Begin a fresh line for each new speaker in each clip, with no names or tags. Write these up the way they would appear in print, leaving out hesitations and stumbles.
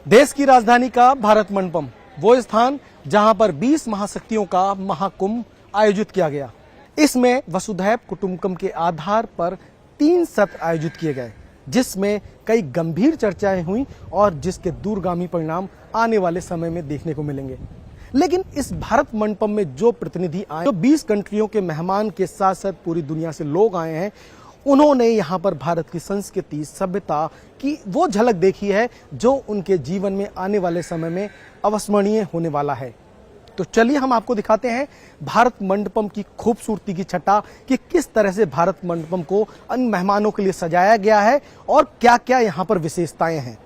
देश की राजधानी का भारत मंडपम, वो स्थान जहां पर 20 महाशक्तियों का महाकुंभ आयोजित किया गया। इसमें वसुधैव कुटुंबकम के आधार पर 3 सत्र आयोजित किए गए, जिसमें कई गंभीर चर्चाएं हुई और जिसके दूरगामी परिणाम आने वाले समय में देखने को मिलेंगे। लेकिन इस भारत मंडपम में जो प्रतिनिधि आए, जो 20 कंट्रियों के मेहमान के साथ साथ पूरी दुनिया से लोग आए हैं, उन्होंने यहाँ पर भारत की संस्कृति, सभ्यता की वो झलक देखी है जो उनके जीवन में आने वाले समय में अविस्मरणीय होने वाला है। तो चलिए हम आपको दिखाते हैं भारत मंडपम की खूबसूरती की छटा कि किस तरह से भारत मंडपम को अन्य मेहमानों के लिए सजाया गया है और क्या क्या यहाँ पर विशेषताएं हैं।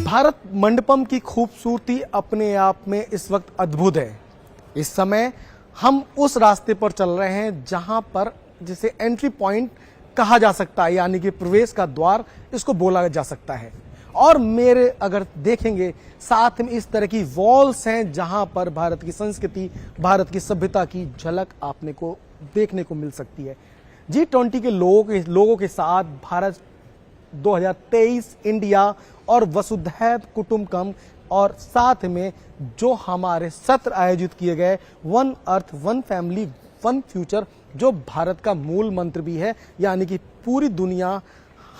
भारत मंडपम की खूबसूरती अपने आप में इस वक्त अद्भुत है। इस समय हम उस रास्ते पर चल रहे हैं जहां पर जिसे एंट्री पॉइंट कहा जा सकता है, यानी कि प्रवेश का द्वार इसको बोला जा सकता है। और मेरे अगर देखेंगे साथ में इस तरह की वॉल्स हैं जहां पर भारत की संस्कृति, भारत की सभ्यता की झलक आपने को देखने को मिल सकती है। G20 के लोगों के साथ भारत 2023 इंडिया और वसुधैव कुटुंबकम और साथ में जो हमारे सत्र आयोजित किए गए one earth one family one future, जो भारत का मूल मंत्र भी है, यानी कि पूरी दुनिया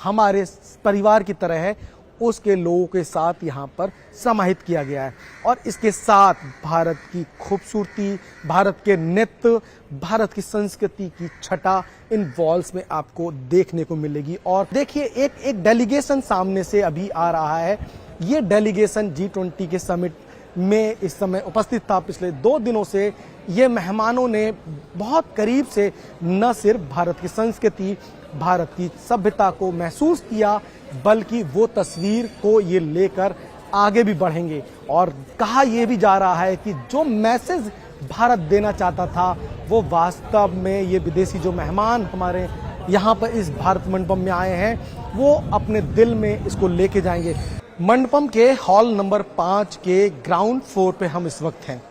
हमारे परिवार की तरह है, उसके लोगों के साथ यहाँ पर समाहित किया गया है। और इसके साथ भारत की खूबसूरती, भारत के नृत्य, भारत की संस्कृति की छटा इन वॉल्स में आपको देखने को मिलेगी। और देखिए एक डेलीगेशन सामने से अभी आ रहा है। ये डेलीगेशन G20 के समिट में इस समय उपस्थित था। पिछले 2 दिनों से ये मेहमानों ने बहुत करीब से न सिर्फ भारत की संस्कृति, भारत की सभ्यता को महसूस किया, बल्कि वो तस्वीर को ये लेकर आगे भी बढ़ेंगे। और कहा यह भी जा रहा है कि जो मैसेज भारत देना चाहता था वो वास्तव में ये विदेशी जो मेहमान हमारे यहाँ पर इस भारत मंडपम में आए हैं वो अपने दिल में इसको लेके जाएंगे। मंडपम के हॉल नंबर 5 के ग्राउंड फ्लोर पे हम इस वक्त हैं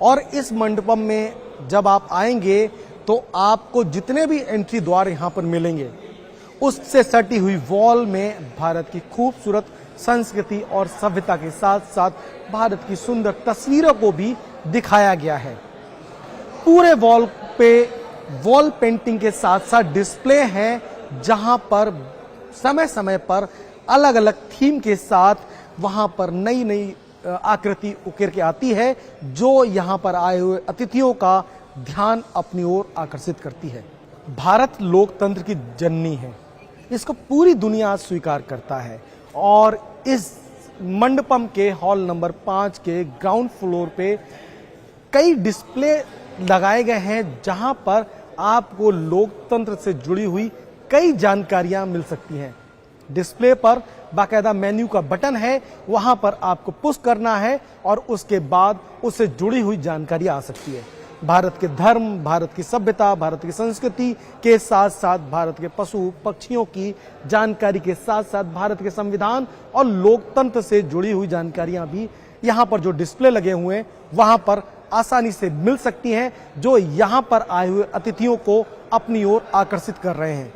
और इस मंडपम में जब आप आएंगे तो आपको जितने भी एंट्री द्वार यहाँ पर मिलेंगे उससे सटी हुई वॉल में भारत की खूबसूरत संस्कृति और सभ्यता के साथ साथ भारत की सुंदर तस्वीरों को भी दिखाया गया है। पूरे वॉल पे वॉल पेंटिंग के साथ साथ डिस्प्ले हैं जहां पर समय समय पर अलग अलग थीम के साथ वहां पर नई नई आकृति उकेर के आती है, जो यहां पर आए हुए अतिथियों का ध्यान अपनी ओर आकर्षित करती है। भारत लोकतंत्र की जननी है, इसको पूरी दुनिया स्वीकार करता है। और इस मंडपम के हॉल नंबर 5 के ग्राउंड फ्लोर पे कई डिस्प्ले लगाए गए हैं जहां पर आपको लोकतंत्र से जुड़ी हुई कई जानकारियां मिल सकती हैं। डिस्प्ले पर बाकायदा मेन्यू का बटन है, वहां पर आपको पुश करना है और उसके बाद उससे जुड़ी हुई जानकारी आ सकती है। भारत के धर्म, भारत की सभ्यता, भारत की संस्कृति के साथ साथ भारत के पशु पक्षियों की जानकारी के साथ साथ भारत के संविधान और लोकतंत्र से जुड़ी हुई जानकारियां भी यहाँ पर जो डिस्प्ले लगे हुए हैं वहां पर आसानी से मिल सकती हैं, जो यहाँ पर आए हुए अतिथियों को अपनी ओर आकर्षित कर रहे हैं।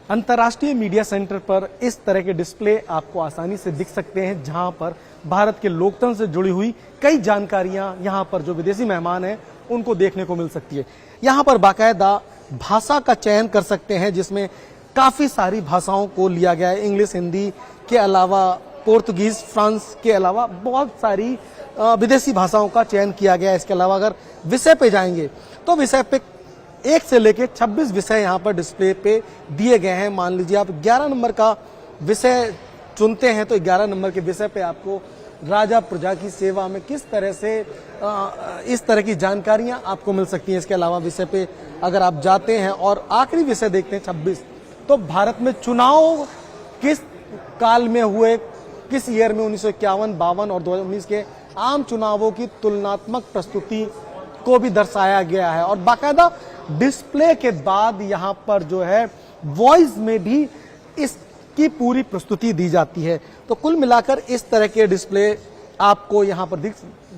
अंतर्राष्ट्रीय मीडिया सेंटर पर इस तरह के डिस्प्ले आपको आसानी से दिख सकते हैं, जहां पर भारत के लोकतंत्र से जुड़ी हुई कई जानकारियां यहाँ पर जो विदेशी मेहमान हैं उनको देखने को मिल सकती है। यहाँ पर बाकायदा भाषा का चयन कर सकते हैं, जिसमें काफी सारी भाषाओं को लिया गया है। इंग्लिश, हिंदी के अलावा पोर्तुगीज, फ्रांस के अलावा बहुत सारी विदेशी भाषाओं का चयन किया गया है। इसके अलावा अगर विषय पे जाएंगे तो विषय पे 1 से लेकर 26 विषय यहाँ पर डिस्प्ले पे दिए गए हैं। मान लीजिए आप 11 नंबर का विषय चुनते हैं तो 11 नंबर के विषय पे आपको राजा प्रजा की सेवा में किस तरह से इस तरह की जानकारियां आपको मिल सकती हैं। इसके अलावा विषय पे अगर आप जाते हैं और आखिरी विषय देखते हैं 26, तो भारत में चुनाव किस काल में हुए, किस ईयर में 1951, 52 और 2019 के आम चुनावों की तुलनात्मक प्रस्तुति को भी दर्शाया गया है। और बाकायदा डिस्प्ले के बाद यहाँ पर जो है वॉइस में भी इसकी पूरी प्रस्तुति दी जाती है। तो कुल मिलाकर इस तरह के डिस्प्ले आपको यहाँ पर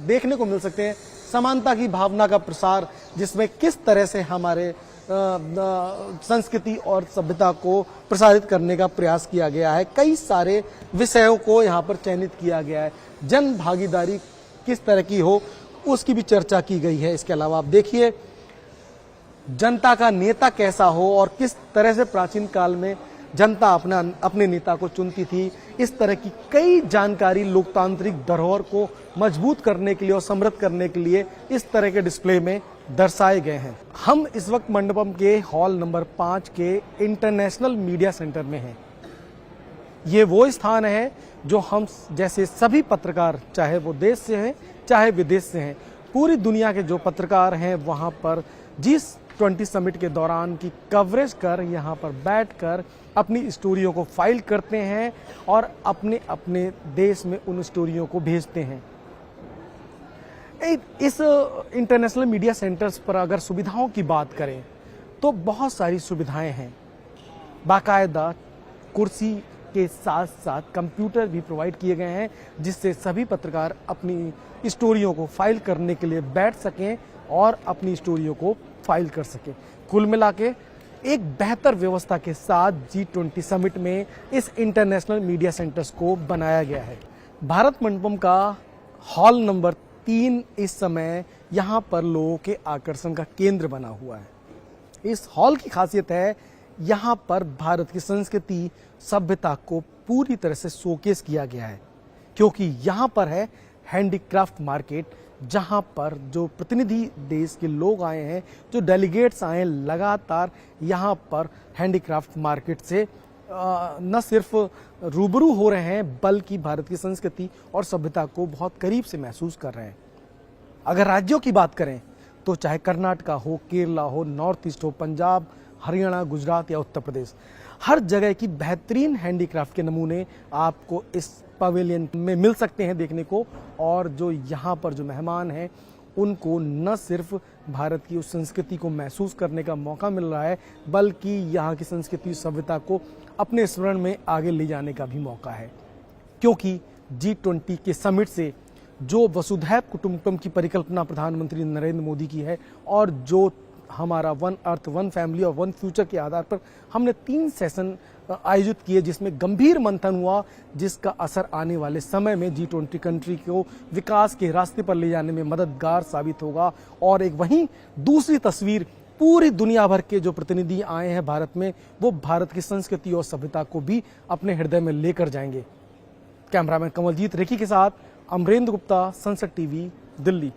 देखने को मिल सकते हैं। समानता की भावना का प्रसार, जिसमें किस तरह से हमारे संस्कृति और सभ्यता को प्रसारित करने का प्रयास किया गया है। कई सारे विषयों को यहाँ पर चयनित किया गया है। जन भागीदारी किस तरह की हो उसकी भी चर्चा की गई है। इसके अलावा आप देखिए जनता का नेता कैसा हो और किस तरह से प्राचीन काल में जनता अपने नेता को चुनती थी। इस तरह की कई जानकारी लोकतांत्रिक धरोहर को मजबूत करने के लिए और समृद्ध करने के लिए इस तरह के डिस्प्ले में दर्शाए गए हैं। हम इस वक्त मंडपम के हॉल नंबर 5 के इंटरनेशनल मीडिया सेंटर में हैं। ये वो स्थान है जो हम जैसे सभी पत्रकार, चाहे वो देश से हैं चाहे विदेश से हैं, पूरी दुनिया के जो पत्रकार हैं वहाँ पर G20 समिट के दौरान की कवरेज कर यहाँ पर बैठकर अपनी स्टोरियों को फाइल करते हैं और अपने अपने देश में उन स्टोरियों को भेजते हैं। इस इंटरनेशनल मीडिया सेंटर्स पर अगर सुविधाओं की बात करें तो बहुत सारी सुविधाएं हैं। बाकायदा कुर्सी के साथ साथ कंप्यूटर भी प्रोवाइड किए गए हैं, जिससे सभी पत्रकार अपनी स्टोरियों को फाइल करने के लिए बैठ सकें और अपनी स्टोरियों को फाइल कर सकें। कुल मिला के एक बेहतर व्यवस्था के साथ G20 समिट में इस इंटरनेशनल मीडिया सेंटर्स को बनाया गया है। भारत मंडपम का हॉल नंबर 3 इस समय यहाँ पर लोगों के आकर्षण का केंद्र बना हुआ है। इस हॉल की खासियत है यहाँ पर भारत की संस्कृति सभ्यता को पूरी तरह से शोकेस किया गया है, क्योंकि यहाँ पर है हैंडीक्राफ्ट मार्केट, जहाँ पर जो प्रतिनिधि देश के लोग आए हैं, जो डेलीगेट्स आए हैं, लगातार यहाँ पर हैंडीक्राफ्ट मार्केट से न सिर्फ रूबरू हो रहे हैं बल्कि भारत की संस्कृति और सभ्यता को बहुत करीब से महसूस कर रहे हैं। अगर राज्यों की बात करें तो चाहे कर्नाटका हो, केरला हो, नॉर्थ ईस्ट हो, पंजाब, हरियाणा, गुजरात या उत्तर प्रदेश, हर जगह की बेहतरीन हैंडीक्राफ्ट के नमूने आपको इस पवेलियन में मिल सकते हैं देखने को। और जो यहाँ पर जो मेहमान हैं उनको न सिर्फ भारत की उस संस्कृति को महसूस करने का मौका मिल रहा है, बल्कि यहाँ की संस्कृति सभ्यता को अपने स्मरण में आगे ले जाने का भी मौका है। क्योंकि G20 के समिट से जो वसुधैव कुटुंबकम की परिकल्पना प्रधानमंत्री नरेंद्र मोदी की है और जो हमारा वन अर्थ, वन फैमिली और वन फ्यूचर के आधार पर हमने 3 सेशन आयोजित किए, जिसमें गंभीर मंथन हुआ, जिसका असर आने वाले समय में G20 कंट्री को विकास के रास्ते पर ले जाने में मददगार साबित होगा। और एक वहीं दूसरी तस्वीर, पूरी दुनिया भर के जो प्रतिनिधि आए हैं भारत में, वो भारत की संस्कृति और सभ्यता को भी अपने हृदय में लेकर जाएंगे। कैमरामैन कमलजीत रेखी के साथ अमरेंद्र गुप्ता, सनसेट टीवी, दिल्ली।